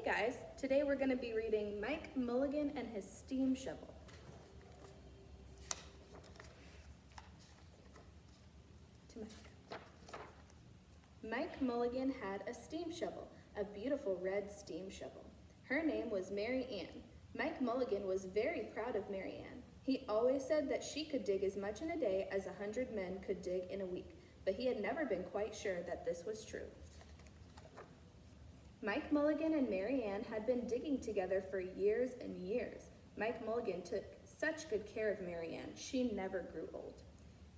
guys, today we're going to be reading Mike Mulligan and his steam shovel. To Mike Mulligan had a steam shovel, a beautiful red steam shovel. Her name was Mary Ann. Mike Mulligan was very proud of Mary Ann. He always said that she could dig as much in a day as 100 men could dig in a week, but he had never been quite sure that this was true. Mike Mulligan and Mary Ann had been digging together for years and years. Mike Mulligan took such good care of Mary Ann, she never grew old.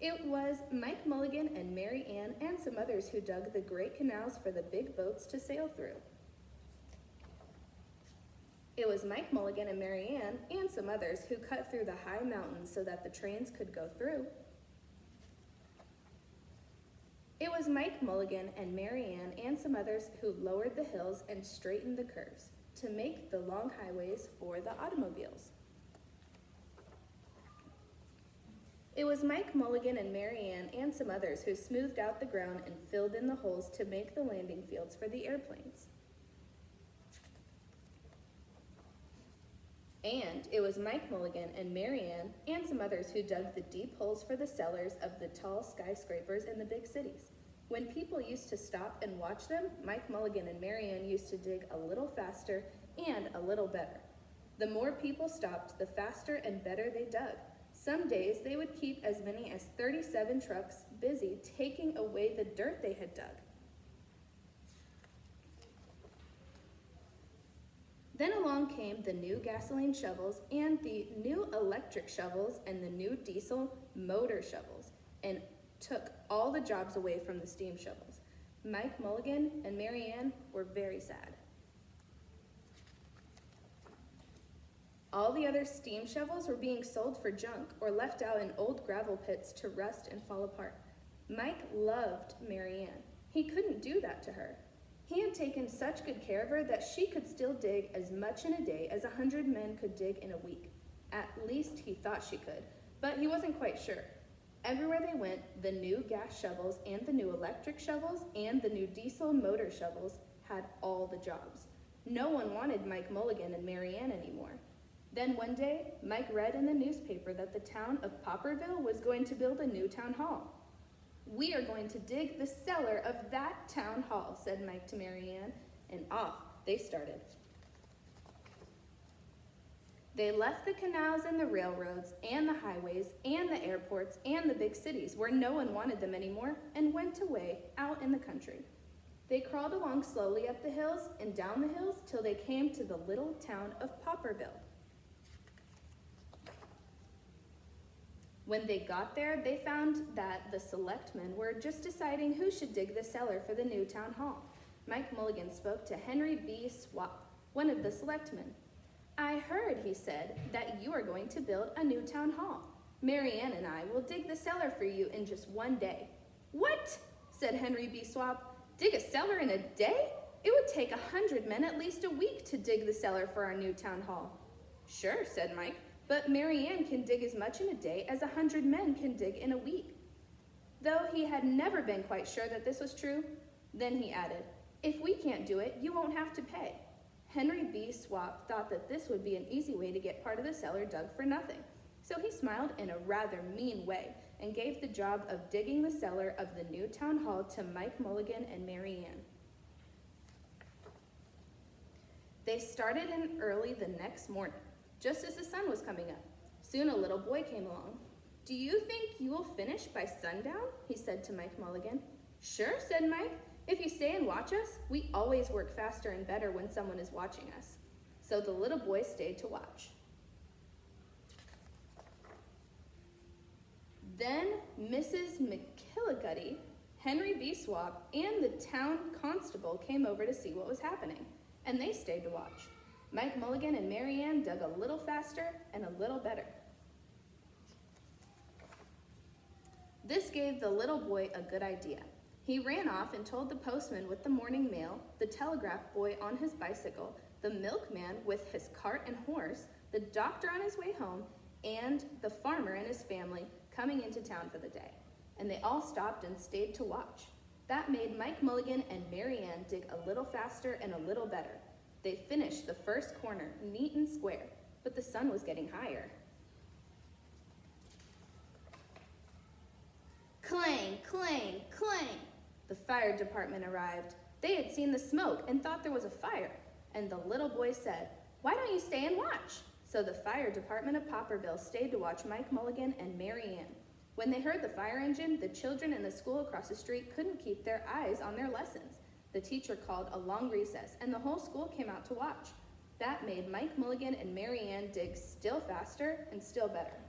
It was Mike Mulligan and Mary Ann and some others who dug the great canals for the big boats to sail through. It was Mike Mulligan and Mary Ann and some others who cut through the high mountains so that the trains could go through. It was Mike Mulligan and Mary Ann and some others who lowered the hills and straightened the curves to make the long highways for the automobiles. It was Mike Mulligan and Mary Ann and some others who smoothed out the ground and filled in the holes to make the landing fields for the airplanes. And it was Mike Mulligan and Mary Ann and some others who dug the deep holes for the cellars of the tall skyscrapers in the big cities. When people used to stop and watch them, Mike Mulligan and Mary Ann used to dig a little faster and a little better. The more people stopped, the faster and better they dug. Some days they would keep as many as 37 trucks busy taking away the dirt they had dug. Then along came the new gasoline shovels and the new electric shovels and the new diesel motor shovels and took all the jobs away from the steam shovels. Mike Mulligan and Mary Ann were very sad. All the other steam shovels were being sold for junk or left out in old gravel pits to rust and fall apart. Mike loved Mary Ann. He couldn't do that to her. He had taken such good care of her that she could still dig as much in a day as 100 men could dig in a week. At least he thought she could, but he wasn't quite sure. Everywhere they went, the new gas shovels and the new electric shovels and the new diesel motor shovels had all the jobs. No one wanted Mike Mulligan and Mary Ann anymore. Then one day, Mike read in the newspaper that the town of Popperville was going to build a new town hall. "We are going to dig the cellar of that town hall," said Mike to Mary Ann, and off they started. They left the canals and the railroads and the highways and the airports and the big cities where no one wanted them anymore and went away out in the country. They crawled along slowly up the hills and down the hills till they came to the little town of Popperville. When they got there, they found that the selectmen were just deciding who should dig the cellar for the new town hall. Mike Mulligan spoke to Henry B. Swap, one of the selectmen. "I heard," he said, "that you are going to build a new town hall. Mary Ann and I will dig the cellar for you in just one day." "What?" said Henry B. Swap. "Dig a cellar in a day? It would take 100 men at least a week to dig the cellar for our new town hall." "Sure," said Mike. "But Mary Ann can dig as much in a day as 100 men can dig in a week." Though he had never been quite sure that this was true, then he added, "If we can't do it, you won't have to pay." Henry B. Swap thought that this would be an easy way to get part of the cellar dug for nothing, so he smiled in a rather mean way and gave the job of digging the cellar of the new town hall to Mike Mulligan and Mary Ann. They started in early the next morning, just as the sun was coming up. Soon a little boy came along. "Do you think you will finish by sundown?" he said to Mike Mulligan. "Sure," said Mike. "If you stay and watch us, we always work faster and better when someone is watching us." So the little boy stayed to watch. Then Mrs. McKilligutty, Henry B. Swap, and the town constable came over to see what was happening, and they stayed to watch. Mike Mulligan and Mary Ann dug a little faster and a little better. This gave the little boy a good idea. He ran off and told the postman with the morning mail, the telegraph boy on his bicycle, the milkman with his cart and horse, the doctor on his way home, and the farmer and his family coming into town for the day. And they all stopped and stayed to watch. That made Mike Mulligan and Mary Ann dig a little faster and a little better. They finished the first corner neat and square, but the sun was getting higher. Clang, clang, clang! The fire department arrived. They had seen the smoke and thought there was a fire, and the little boy said, "Why don't you stay and watch?" So the fire department of Popperville stayed to watch Mike Mulligan and Mary Ann. When they heard the fire engine, the children in the school across the street couldn't keep their eyes on their lessons. The teacher called a long recess, and the whole school came out to watch. That made Mike Mulligan and Mary Ann dig still faster and still better.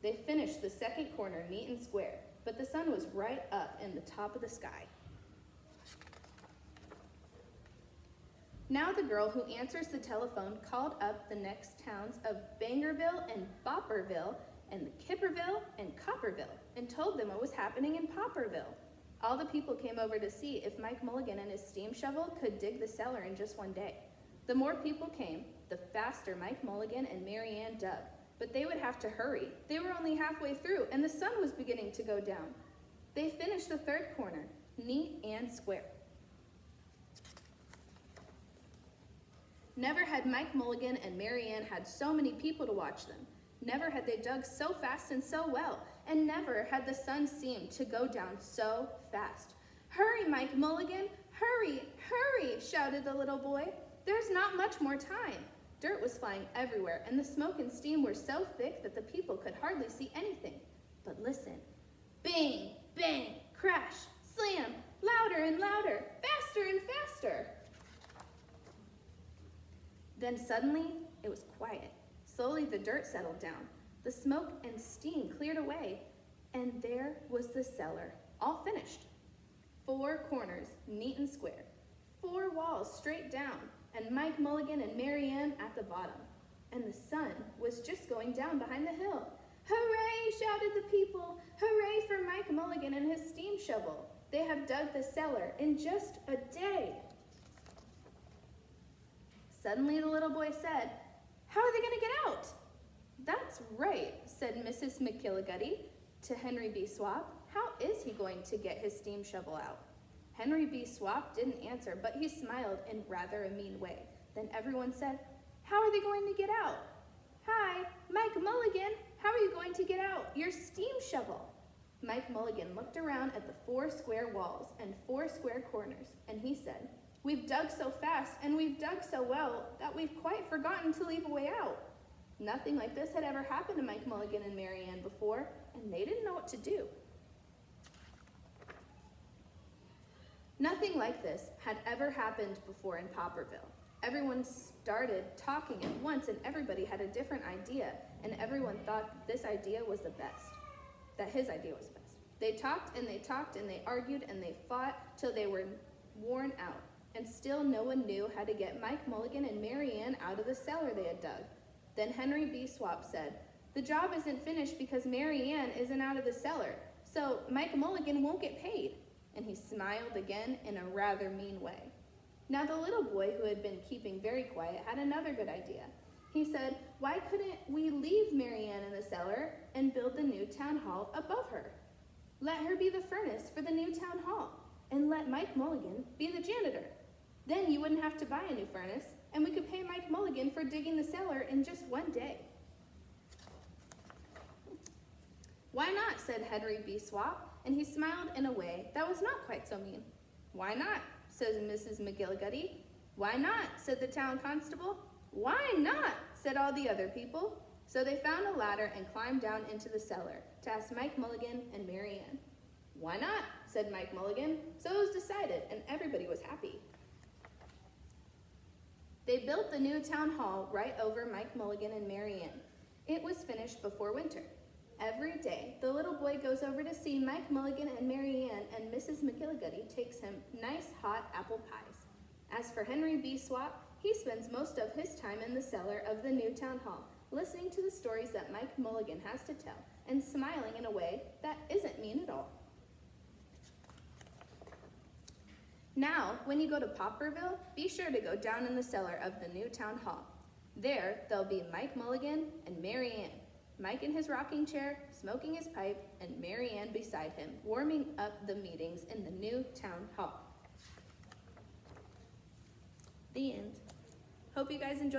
They finished the second corner neat and square, but the sun was right up in the top of the sky. Now the girl who answers the telephone called up the next towns of Bangerville and Bopperville and Kipperville and Copperville and told them what was happening in Popperville. All the people came over to see if Mike Mulligan and his steam shovel could dig the cellar in just one day. The more people came, the faster Mike Mulligan and Mary Ann dug, but they would have to hurry. They were only halfway through and the sun was beginning to go down. They finished the third corner, neat and square. Never had Mike Mulligan and Mary Ann had so many people to watch them. Never had they dug so fast and so well, and never had the sun seemed to go down so fast. "Hurry, Mike Mulligan, hurry, hurry," shouted the little boy. "There's not much more time." Dirt was flying everywhere, and the smoke and steam were so thick that the people could hardly see anything. But listen. Bang, bang, crash, slam, louder and louder, faster and faster. Then suddenly, it was quiet. Slowly the dirt settled down. The smoke and steam cleared away, and there was the cellar, all finished. 4 corners, neat and square. 4 walls straight down, and Mike Mulligan and Mary Ann at the bottom. And the sun was just going down behind the hill. "Hooray!" shouted the people. "Hooray for Mike Mulligan and his steam shovel. They have dug the cellar in just a day." Suddenly the little boy said, "How are they going to get out?" "That's right," said Mrs. McGillicuddy to Henry B. Swap. "How is he going to get his steam shovel out?" Henry B. Swap didn't answer, but he smiled in rather a mean way. Then everyone said, "How are they going to get out?" "Hi, Mike Mulligan, how are you going to get out? Your steam shovel." Mike Mulligan looked around at the 4 square walls and 4 square corners, and he said, "We've dug so fast and we've dug so well that we've quite forgotten to leave a way out." Nothing like this had ever happened to Mike Mulligan and Mary Ann before, and they didn't know what to do. Nothing like this had ever happened before in Popperville. Everyone started talking at once, and everybody had a different idea, and everyone thought this idea was the best, that his idea was best. They talked and they talked and they argued and they fought till they were worn out, and still no one knew how to get Mike Mulligan and Mary Ann out of the cellar they had dug. Then Henry B. Swap said, "The job isn't finished because Mary Ann isn't out of the cellar, so Mike Mulligan won't get paid." And he smiled again in a rather mean way. Now the little boy, who had been keeping very quiet, had another good idea. He said, "Why couldn't we leave Mary Ann in the cellar and build the new town hall above her? Let her be the furnace for the new town hall, and let Mike Mulligan be the janitor. Then you wouldn't have to buy a new furnace, and we could pay Mike Mulligan for digging the cellar in just one day." "Why not?" said Henry B. Swap, and he smiled in a way that was not quite so mean. "Why not?" said Mrs. McGillicuddy. "Why not?" said the town constable. "Why not?" said all the other people. So they found a ladder and climbed down into the cellar to ask Mike Mulligan and Mary Ann. "Why not?" said Mike Mulligan. So it was decided, and everybody was happy. They built the new town hall right over Mike Mulligan and Mary Ann. It was finished before winter. Every day, the little boy goes over to see Mike Mulligan and Mary Ann, and Mrs. McGillicuddy takes him nice hot apple pies. As for Henry B. Swap, he spends most of his time in the cellar of the new town hall, listening to the stories that Mike Mulligan has to tell, and smiling in a way that isn't mean at all. Now, when you go to Popperville, be sure to go down in the cellar of the new town hall. There, there'll be Mike Mulligan and Mary Ann, Mike in his rocking chair, smoking his pipe, and Mary Ann beside him, warming up the meetings in the new town hall. The end. Hope you guys enjoy.